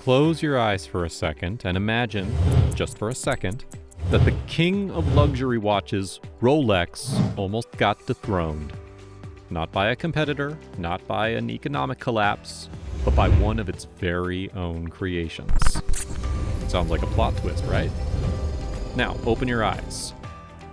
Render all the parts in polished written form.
close your eyes for a second and imagine, just for a second, that the king of luxury watches, Rolex, almost got dethroned. Not by a competitor, not by an economic collapse, but by one of its very own creations. Sounds like a plot twist, right? Now, open your eyes.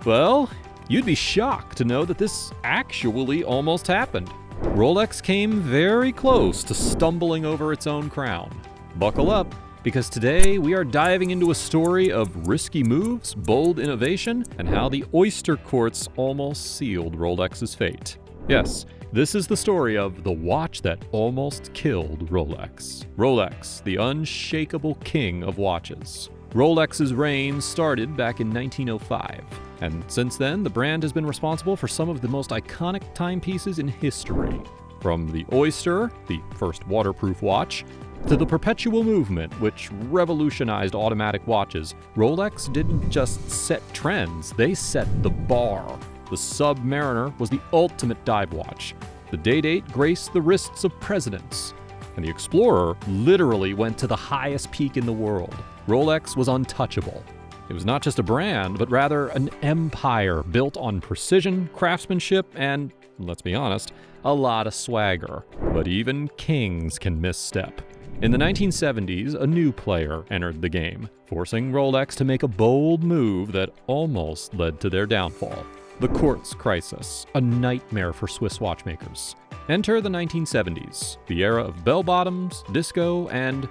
Well, you'd be shocked to know that this actually almost happened. Rolex came very close to stumbling over its own crown. Buckle up, because today we are diving into a story of risky moves, bold innovation, and how the oyster courts almost sealed Rolex's fate. Yes, this is the story of the watch that almost killed Rolex. Rolex, the unshakable king of watches. Rolex's reign started back in 1905, and since then, the brand has been responsible for some of the most iconic timepieces in history. From the Oyster, the first waterproof watch, to the Perpetual Movement, which revolutionized automatic watches, Rolex didn't just set trends, they set the bar. The Submariner was the ultimate dive watch. The Day-Date graced the wrists of presidents. And the Explorer literally went to the highest peak in the world. Rolex was untouchable. It was not just a brand, but rather an empire built on precision, craftsmanship, and, let's be honest, a lot of swagger. But even kings can misstep. In the 1970s, a new player entered the game, forcing Rolex to make a bold move that almost led to their downfall. The quartz crisis, a nightmare for Swiss watchmakers. Enter the 1970s, the era of bell-bottoms, disco, and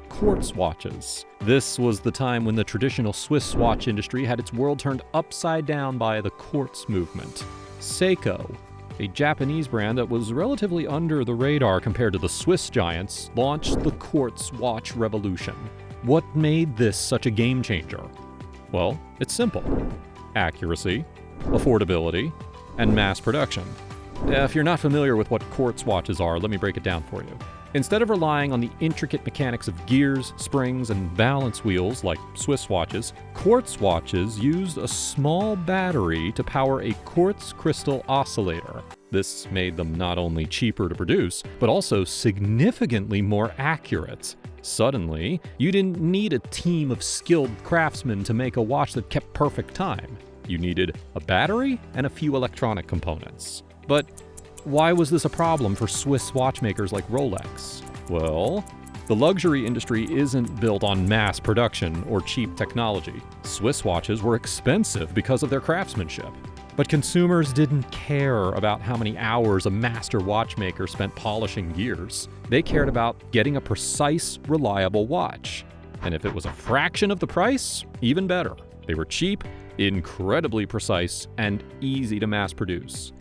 quartz watches. This was the time when the traditional Swiss watch industry had its world turned upside down by the quartz movement. Seiko, a Japanese brand that was relatively under the radar compared to the Swiss giants, launched the quartz watch revolution. What made this such a game changer? Well, it's simple. Accuracy, affordability, and mass production. If you're not familiar with what quartz watches are, let me break it down for you. Instead of relying on the intricate mechanics of gears, springs, and balance wheels like Swiss watches, quartz watches used a small battery to power a quartz crystal oscillator. This made them not only cheaper to produce, but also significantly more accurate. Suddenly, you didn't need a team of skilled craftsmen to make a watch that kept perfect time. You needed a battery and a few electronic components. But why was this a problem for Swiss watchmakers like Rolex? Well, the luxury industry isn't built on mass production or cheap technology. Swiss watches were expensive because of their craftsmanship. But consumers didn't care about how many hours a master watchmaker spent polishing gears. They cared about getting a precise, reliable watch. And if it was a fraction of the price, even better. They were cheap, incredibly precise, and easy to mass produce.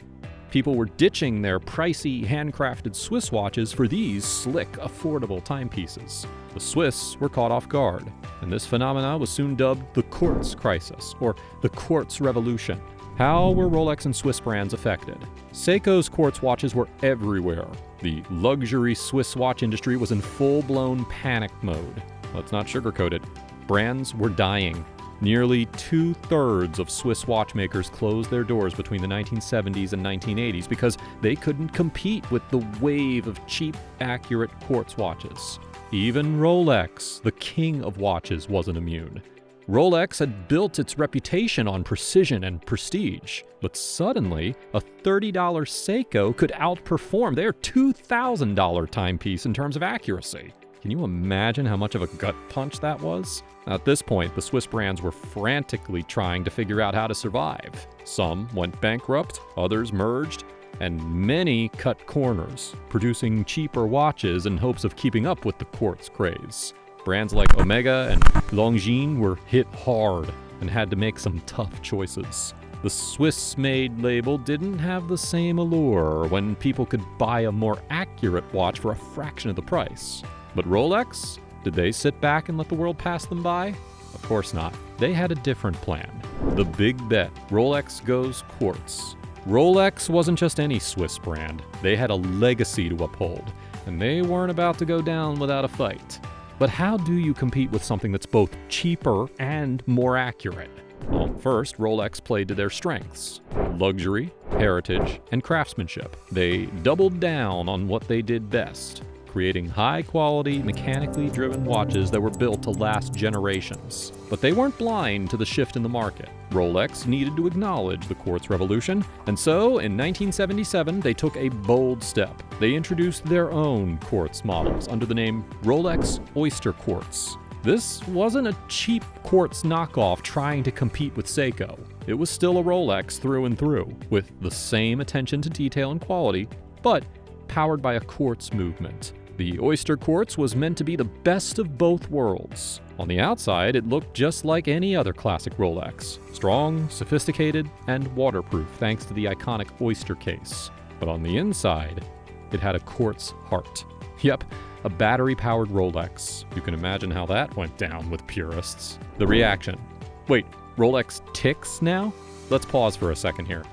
People were ditching their pricey, handcrafted Swiss watches for these slick, affordable timepieces. The Swiss were caught off guard, and this phenomena was soon dubbed the quartz crisis, or the quartz revolution. How were Rolex and Swiss brands affected? Seiko's quartz watches were everywhere. The luxury Swiss watch industry was in full-blown panic mode. Let's not sugarcoat it. Brands were dying. Nearly 2/3 of Swiss watchmakers closed their doors between the 1970s and 1980s because they couldn't compete with the wave of cheap, accurate quartz watches. Even Rolex, the king of watches, wasn't immune. Rolex had built its reputation on precision and prestige, but suddenly, a $30 Seiko could outperform their $2,000 timepiece in terms of accuracy. Can you imagine how much of a gut punch that was? At this point, the Swiss brands were frantically trying to figure out how to survive. Some went bankrupt, others merged, and many cut corners, producing cheaper watches in hopes of keeping up with the quartz craze. Brands like Omega and Longines were hit hard and had to make some tough choices. The Swiss-made label didn't have the same allure when people could buy a more accurate watch for a fraction of the price. But Rolex? Did they sit back and let the world pass them by? Of course not. They had a different plan. The big bet. Rolex goes quartz. Rolex wasn't just any Swiss brand. They had a legacy to uphold, and they weren't about to go down without a fight. But how do you compete with something that's both cheaper and more accurate? Well, first, Rolex played to their strengths: luxury, heritage, and craftsmanship. They doubled down on what they did best. creating high-quality, mechanically driven watches that were built to last generations. But they weren't blind to the shift in the market. Rolex needed to acknowledge the quartz revolution, and so in 1977 they took a bold step. They introduced their own quartz models under the name Rolex Oyster Quartz. This wasn't a cheap quartz knockoff trying to compete with Seiko. It was still a Rolex through and through, with the same attention to detail and quality, but powered by a quartz movement. The Oyster Quartz was meant to be the best of both worlds. On the outside, it looked just like any other classic Rolex. Strong, sophisticated, and waterproof thanks to the iconic oyster case. But on the inside, it had a quartz heart. Yep, a battery-powered Rolex. You can imagine how that went down with purists. The reaction. Wait, Rolex ticks now? Let's pause for a second here.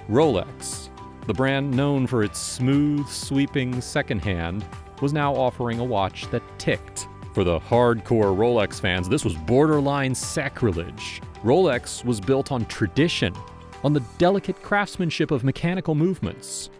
Rolex, the brand known for its smooth, sweeping second hand, was now offering a watch that ticked. For the hardcore Rolex fans, this was borderline sacrilege. Rolex was built on tradition, on the delicate craftsmanship of mechanical movements.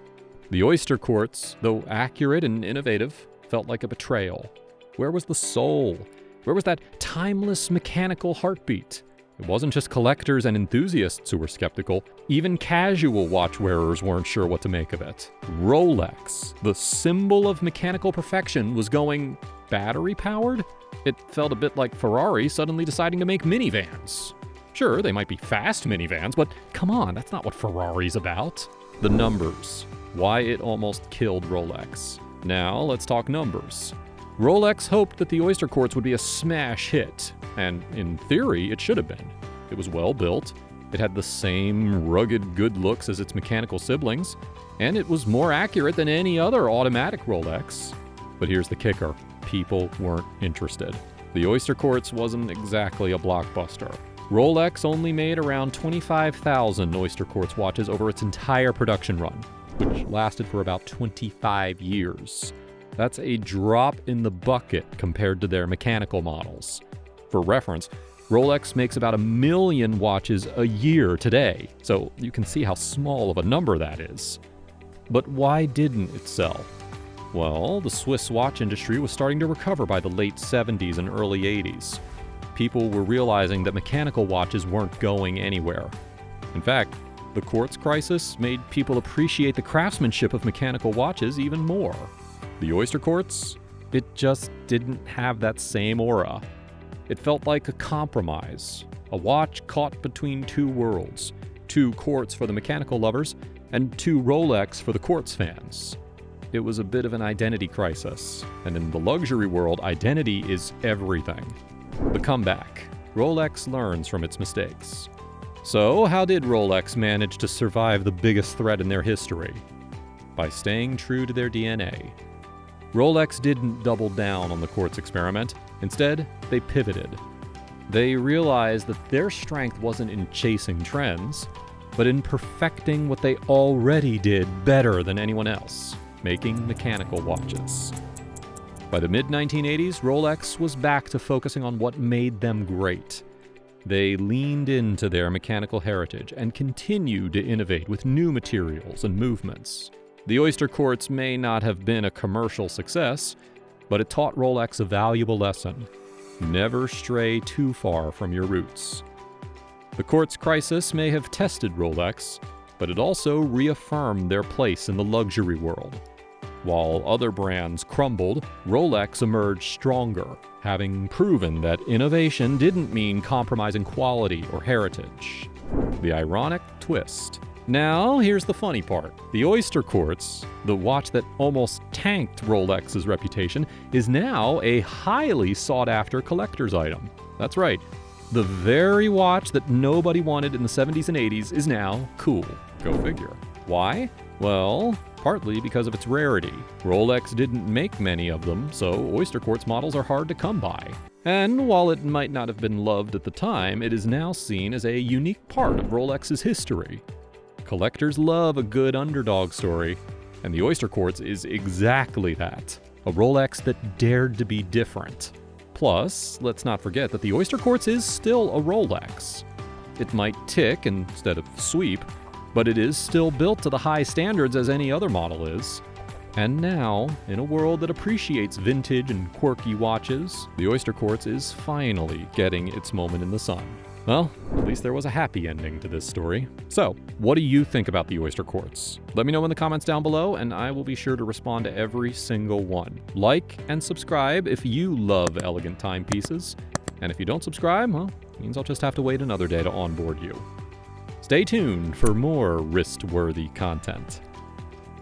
The Oyster Quartz, though accurate and innovative, felt like a betrayal. Where was the soul? Where was that timeless mechanical heartbeat? It wasn't just collectors and enthusiasts who were skeptical. Even casual watch wearers weren't sure what to make of it. Rolex, the symbol of mechanical perfection, was going battery-powered? It felt a bit like Ferrari suddenly deciding to make minivans. Sure, they might be fast minivans, but come on, that's not what Ferrari's about. The numbers. Why it almost killed Rolex. Now, let's talk numbers. Rolex hoped that the Oyster Quartz would be a smash hit, and in theory, it should have been. It was well built, it had the same rugged good looks as its mechanical siblings, and it was more accurate than any other automatic Rolex. But here's the kicker. People weren't interested. The Oyster Quartz wasn't exactly a blockbuster. Rolex only made around 25,000 Oyster Quartz watches over its entire production run, which lasted for about 25 years. That's a drop in the bucket compared to their mechanical models. For reference, Rolex makes about 1 million watches a year today, so you can see how small of a number that is. But why didn't it sell? Well, the Swiss watch industry was starting to recover by the late 70s and early 80s. People were realizing that mechanical watches weren't going anywhere. In fact, the quartz crisis made people appreciate the craftsmanship of mechanical watches even more. The Oyster Quartz? It just didn't have that same aura. It felt like a compromise, a watch caught between two worlds, 2 quartz for the mechanical lovers, and 2 Rolex for the quartz fans. It was a bit of an identity crisis, and in the luxury world, identity is everything. The comeback. Rolex learns from its mistakes. So, how did Rolex manage to survive the biggest threat in their history? By staying true to their DNA. Rolex didn't double down on the quartz experiment. Instead, they pivoted. They realized that their strength wasn't in chasing trends, but in perfecting what they already did better than anyone else, making mechanical watches. By the mid-1980s, Rolex was back to focusing on what made them great. They leaned into their mechanical heritage and continued to innovate with new materials and movements. The Oyster Quartz may not have been a commercial success, but it taught Rolex a valuable lesson. Never stray too far from your roots. The quartz crisis may have tested Rolex, but it also reaffirmed their place in the luxury world. While other brands crumbled, Rolex emerged stronger, having proven that innovation didn't mean compromising quality or heritage. The ironic twist. Now, here's the funny part. The Oyster Quartz, the watch that almost tanked Rolex's reputation, is now a highly sought-after collector's item. That's right. The very watch that nobody wanted in the 70s and 80s is now cool. Go figure. Why? Well, partly because of its rarity. Rolex didn't make many of them, so Oyster Quartz models are hard to come by. And while it might not have been loved at the time, it is now seen as a unique part of Rolex's history. Collectors love a good underdog story, and the Oyster Quartz is exactly that. A Rolex that dared to be different. Plus, let's not forget that the Oyster Quartz is still a Rolex. It might tick instead of sweep, but it is still built to the high standards as any other model is. And now, in a world that appreciates vintage and quirky watches, the Oyster Quartz is finally getting its moment in the sun. Well, at least there was a happy ending to this story. So, what do you think about the Oyster Quartz? Let me know in the comments down below, and I will be sure to respond to every single one. Like and subscribe if you love elegant timepieces. And if you don't subscribe, well, it means I'll just have to wait another day to onboard you. Stay tuned for more wrist-worthy content.